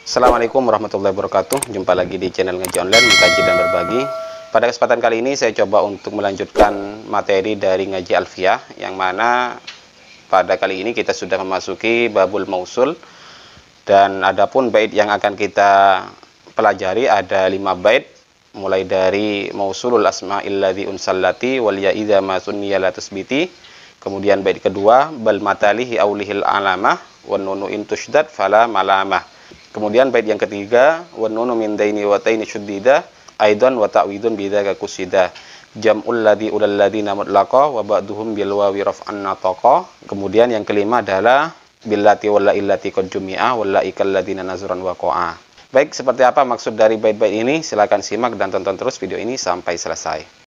Assalamualaikum warahmatullahi wabarakatuh. Jumpa lagi di channel Ngaji Online, Mengkaji dan Berbagi. Pada kesempatan kali ini saya coba untuk melanjutkan materi dari Ngaji Alfiyah, yang mana pada kali ini kita sudah memasuki babul mausul. Dan adapun bait yang akan kita pelajari ada 5 bait, mulai dari mausulul asma'il ladzi unsallati wal ya idza ma sunniya la tusbiti. Kemudian bait kedua, bal matalihi aulihil alamah wan nunu intushdad fala malamah. Kemudian bait yang ketiga, wan nunu min daini wa taini syuddida aidan wa ta'widun bidzaka kusida. Jam'ul ladzi ulal ladzina mutlaqa wa ba'duhum bil wawi raf'an nataqa. Kemudian yang kelima adalah billati walla illati qad jumi'a walla ikal ladzina nazran waqa'a. Baik, seperti apa maksud dari bait-bait ini? Silakan simak dan tonton terus video ini sampai selesai.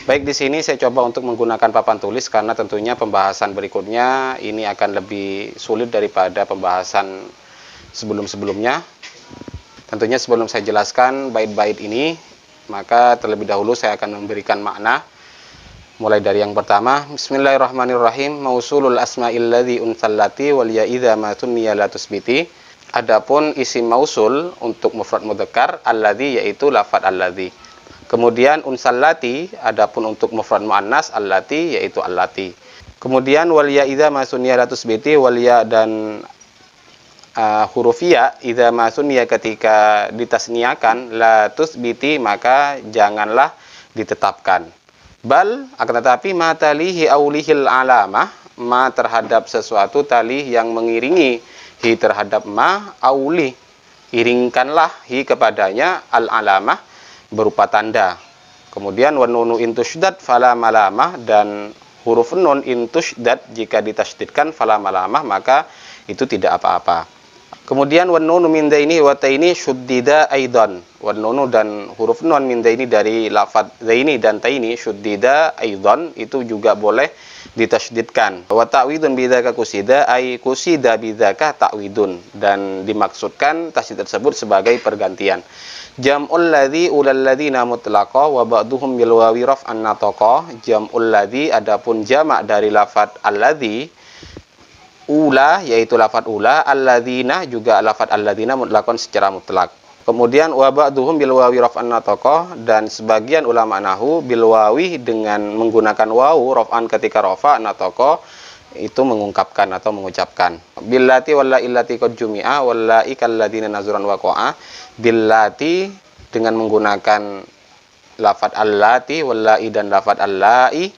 Baik, di sini saya coba untuk menggunakan papan tulis karena tentunya pembahasan berikutnya ini akan lebih sulit daripada pembahasan sebelum-sebelumnya. Tentunya sebelum saya jelaskan bait-bait ini, maka terlebih dahulu saya akan memberikan makna. Mulai dari yang pertama, Bismillahirrahmanirrahim. Mausulul asma'il ladzi unsallati wal ya idza ma sunniya la tusbiti. Adapun isim mausul untuk mufrad mudzakkar alladzi, yaitu lafadz alladzi. Kemudian unsallati, adapun untuk mufrad muannas allati, yaitu allati. Kemudian wal ya idza ma sunniya la tusbiti, wal ya dan huruf ya idza ma sunniya ketika ditasniakan la tusbiti, maka janganlah ditetapkan. Bal, akan tetapi ma talihi aulihil alamah, ma terhadap sesuatu talih yang mengiringi hi terhadap ma, auli iringkanlah hi kepadanya al alamah berupa tanda. Kemudian wan nunu intusydad fala malamah, dan huruf nun intusydad jika ditasydidkan fala malamah, maka itu tidak apa-apa. Kemudian wan nunu min daini wa taini syuddida aidan. Wan nunu dan huruf nun min daini dari lafadz daini dan taini syuddida aidan, itu juga boleh ditasydidkan. Wa ta'widun bidzaka kusida, ay kusida bidzaka ta'widun, dan dimaksudkan tasydid tersebut sebagai pergantian. Jam'ul ladzi ulal ladzina mutlaqa wa ba'duhum bil wawi raf'an nataqa. Jam'ul ladzi, adapun jamak dari lafadz alladzi, ula yaitu lafadz ula, alladzina juga lafadz alladzina mutlaqan secara mutlak. Kemudian wa ba'duhum bil wawi raf'an nataqa, dan sebagian ulama nahwu bil wawi dengan menggunakan wawu raf'an ketika rafa, nataqa itu mengungkapkan atau mengucapkan. Billati walla illati qad jumi'a walla ikal ladzina nazran waqa'a. Billati dengan menggunakan lafadz allati, wallai dan lafadz allai,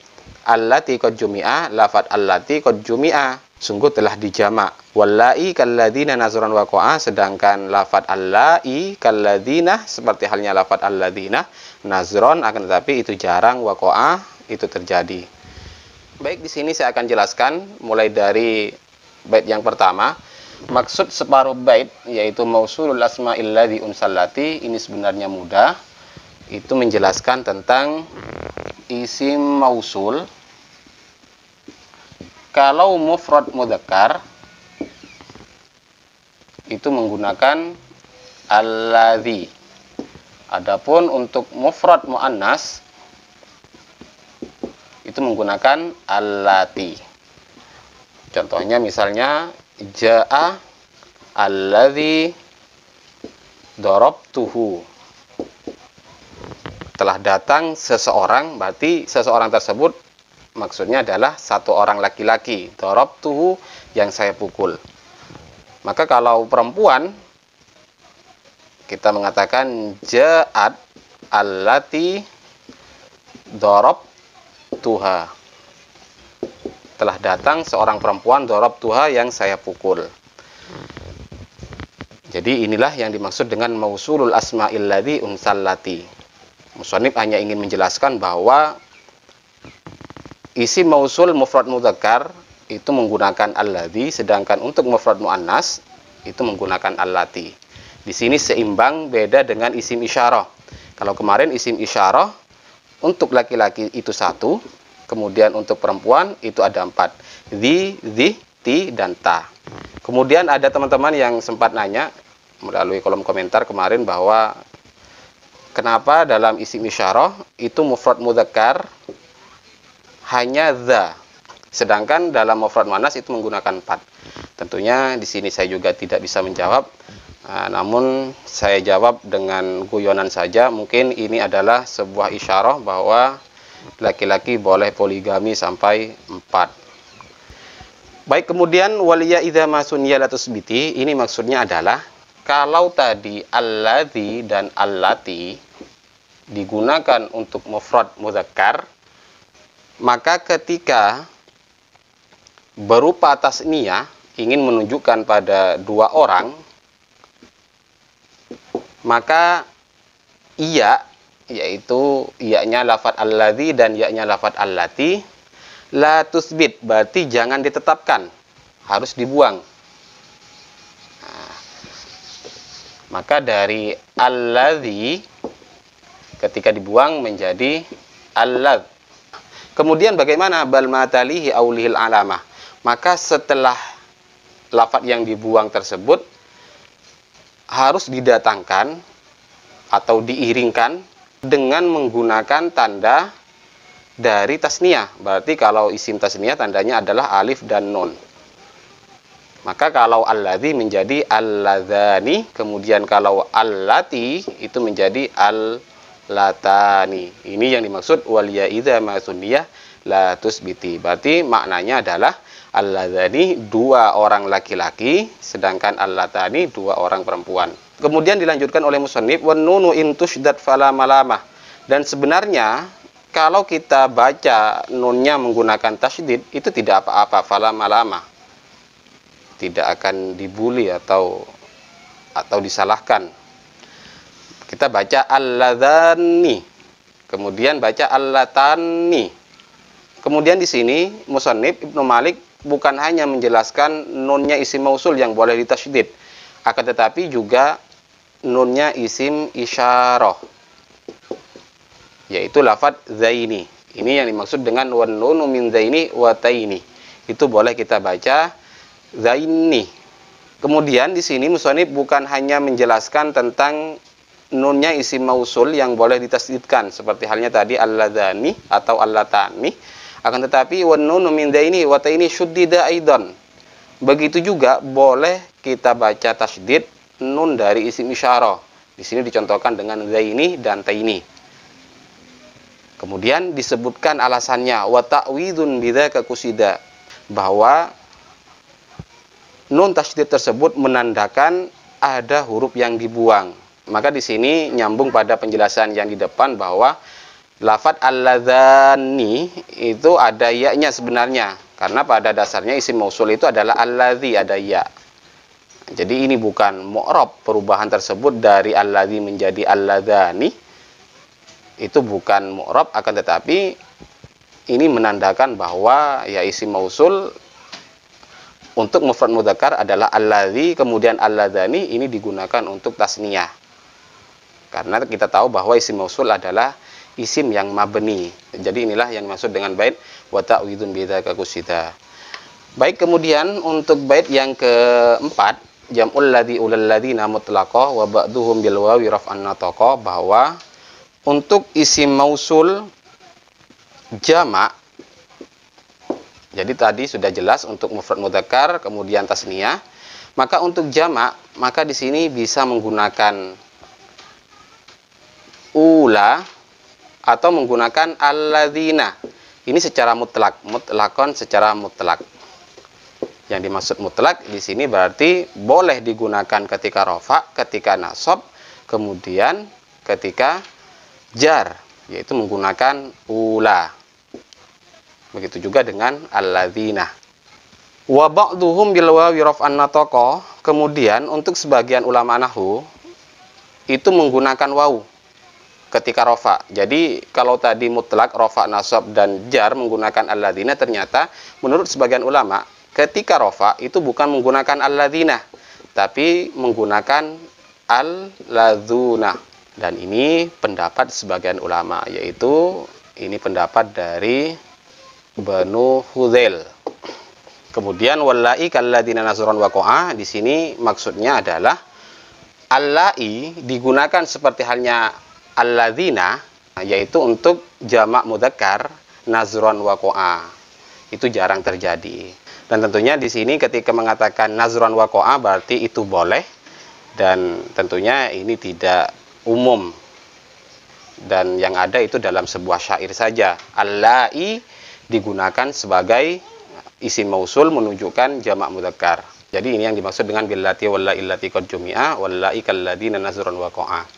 allati qad jumi'a, lafadz allati qad jumi'a sungguh telah dijamak. Wallai kalladzina nazran waqa'a, sedangkan lafadz allai kalladzina seperti halnya lafadz alladzina nazron, akan tetapi itu jarang, waqa'a itu terjadi. Baik, di sini saya akan jelaskan mulai dari bait yang pertama. Maksud separuh bait yaitu mausulul asma'il ladzi unsallati, ini sebenarnya mudah. Itu menjelaskan tentang isim mausul. Kalau mufrad mudzakkar itu menggunakan alladzi. Adapun untuk mufrad muannas itu menggunakan allati. Contohnya misalnya ja'a alladzi darabtuhu, telah datang seseorang, berarti seseorang tersebut maksudnya adalah satu orang laki-laki. Darabtuhu, yang saya pukul. Maka kalau perempuan kita mengatakan ja'at allati darabtuha, telah datang seorang perempuan darabtuha yang saya pukul. Jadi inilah yang dimaksud dengan mausulul asma'il ladzi unsallati. Musannif hanya ingin menjelaskan bahwa isim mausul mufrad mudzakkar itu menggunakan alladzi, sedangkan untuk mufrad muannas itu menggunakan allati. Di sini seimbang, beda dengan isim isyarah. Kalau kemarin isim isyarah untuk laki-laki itu 1, kemudian untuk perempuan itu ada 4. Zi, ti, dan ta. Kemudian ada teman-teman yang sempat nanya melalui kolom komentar kemarin bahwa Kenapa dalam isim isyarah itu mufrad mudzakkar hanya dza, sedangkan dalam mufrad muannas itu menggunakan 4. Tentunya di sini saya juga tidak bisa menjawab. Namun saya jawab dengan guyonan saja. Mungkin ini adalah sebuah isyarah bahwa laki-laki boleh poligami sampai 4. Baik, kemudian waliya idza ma sunya la tusbiti, ini maksudnya adalah kalau tadi alladzi dan allati digunakan untuk mufrad mudzakkar, maka ketika berupa tasniyah ingin menunjukkan pada 2 orang, maka iya, yaitu iya-nya lafadz alladzi dan ya-nya lafadz allati, la tusbit, berarti jangan ditetapkan, harus dibuang. Maka dari alladzi ketika dibuang menjadi alladz. Kemudian bagaimana bal matalihi aulihil alamah? Maka setelah lafadz yang dibuang tersebut harus didatangkan atau diiringkan dengan menggunakan tanda dari tasniyah. Berarti kalau isim tasniyah tandanya adalah alif dan nun. Maka kalau alladzi menjadi alladzani, kemudian kalau allati itu menjadi allatani. Ini yang dimaksud waliya idza ma sunniyah la tusbiti. Berarti maknanya adalah alladzani 2 orang laki-laki, sedangkan allatani 2 orang perempuan. Kemudian dilanjutkan oleh musannif wan nunu in tushdad fala malamah. Dan sebenarnya kalau kita baca nunnya menggunakan tasydid itu tidak apa-apa, fala malamah. Tidak akan dibuli atau disalahkan. Kita baca alladzani, kemudian baca allatani. Kemudian di sini musannif Ibnu Malik bukan hanya menjelaskan nunnya isim mausul yang boleh ditasydid, akan tetapi juga nunnya isim isyarah, yaitu lafadz zaini. Ini yang dimaksud dengan wan nunu min zaini wa taini. Itu boleh kita baca zaini. Kemudian di sini musannif bukan hanya menjelaskan tentang nunnya isim mausul yang boleh ditasydidkan seperti halnya tadi alladzani atau allatani, akan tetapi wan nunu min zaini wa taini syuddida aidan. Begitu juga boleh kita baca tasydid nun dari isim isyarah. Di sini dicontohkan dengan zaini dan taini. Kemudian disebutkan alasannya wa ta'widun bidzaka kusida, bahwa nun tasydid tersebut menandakan ada huruf yang dibuang. Maka di sini nyambung pada penjelasan yang di depan bahwa lafadz alladzani itu ada ya-nya sebenarnya, karena pada dasarnya isim mausul itu adalah alladzi, ada ya. Jadi ini bukan mu'rab, perubahan tersebut dari alladzi menjadi alladzani itu bukan mu'rab, akan tetapi ini menandakan bahwa ya isim mausul untuk mufrad mudzakkar adalah alladzi, kemudian alladzani ini digunakan untuk tasniyah. Karena kita tahu bahwa isim mausul adalah isim yang mabni. Jadi inilah yang dimaksud dengan bait wa ta'widun bidzaka kusida. Baik, kemudian untuk bait yang keempat, jam'ul ladzi ulal ladzina mutlaqah wa ba'duhum bil wawi raf'an nataqa, bahwa untuk isim mausul jamak, jadi tadi sudah jelas untuk mufrad mudzakkar kemudian tasniyah, maka untuk jamak maka di sini bisa menggunakan ula atau menggunakan alladzina. Ini secara mutlak, mutlakon secara mutlak. Yang dimaksud mutlak di sini berarti boleh digunakan ketika rafa, ketika nasab, kemudian ketika jar, yaitu menggunakan ula. Begitu juga dengan alladzina. Wa ba'duhum bil wawi raf'an nataqa, kemudian untuk sebagian ulama nahwu itu menggunakan wawu ketika rafa. Jadi kalau tadi mutlak rafa, nasab dan jar menggunakan alladzina, ternyata menurut sebagian ulama ketika rafa itu bukan menggunakan alladzina tapi menggunakan alladzuna. Dan ini pendapat sebagian ulama, yaitu ini pendapat dari Banu Hudzail. Kemudian wallai kalladzina nasron waqa'a, di sini maksudnya adalah allai digunakan seperti halnya alladzina, yaitu untuk jamak mudzakkar nazron waqa'a. Itu jarang terjadi. Dan tentunya di sini ketika mengatakan nazron waqa'a berarti itu boleh, dan tentunya ini tidak umum. Dan yang ada itu dalam sebuah syair saja. Allai digunakan sebagai isim mausul menunjukkan jamak mudzakkar. Jadi ini yang dimaksud dengan billati wallai illati qad jumi'a wallai kalladzina nazron waqa'a.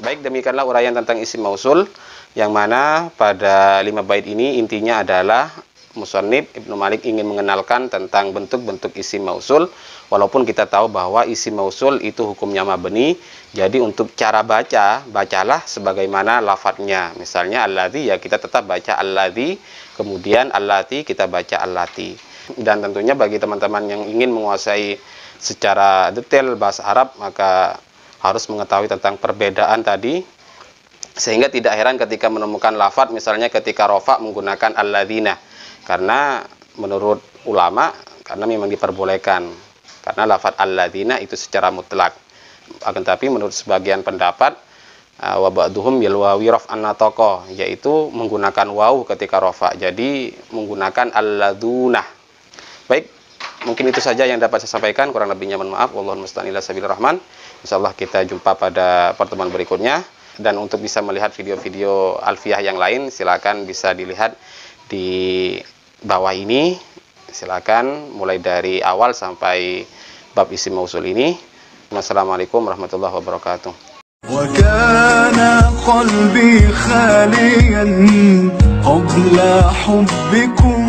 Baik, demikianlah uraian tentang isim mausul, yang mana pada 5 bait ini intinya adalah musannif Ibnu Malik ingin mengenalkan tentang bentuk-bentuk isim mausul. Walaupun kita tahu bahwa isim mausul itu hukumnya mabni, jadi untuk cara baca, bacalah sebagaimana lafadznya. Misalnya alladzi, ya kita tetap baca alladzi, kemudian allati kita baca allati. Dan tentunya bagi teman-teman yang ingin menguasai secara detail bahasa Arab, maka harus mengetahui tentang perbedaan tadi, sehingga tidak heran ketika menemukan lafadz misalnya ketika rofa menggunakan alladzina, karena menurut ulama karena memang diperbolehkan, karena lafadz alladzina itu secara mutlak. Akan tapi menurut sebagian pendapat wa ba'duhum bil wawi raf'an nataqo, yaitu menggunakan waw ketika rofa, jadi menggunakan alladzuna. Baik, mungkin itu saja yang dapat saya sampaikan, kurang lebihnya mohon maaf. Wallahul musta'an ila sabilir rahman. Insyaallah kita jumpa pada pertemuan berikutnya. Dan untuk bisa melihat video-video alfiyah yang lain, silakan bisa dilihat di bawah ini. Silakan mulai dari awal sampai bab isim mausul ini. Wassalamualaikum warahmatullahi wabarakatuh. وكان قلبي خاليا قبل حبكم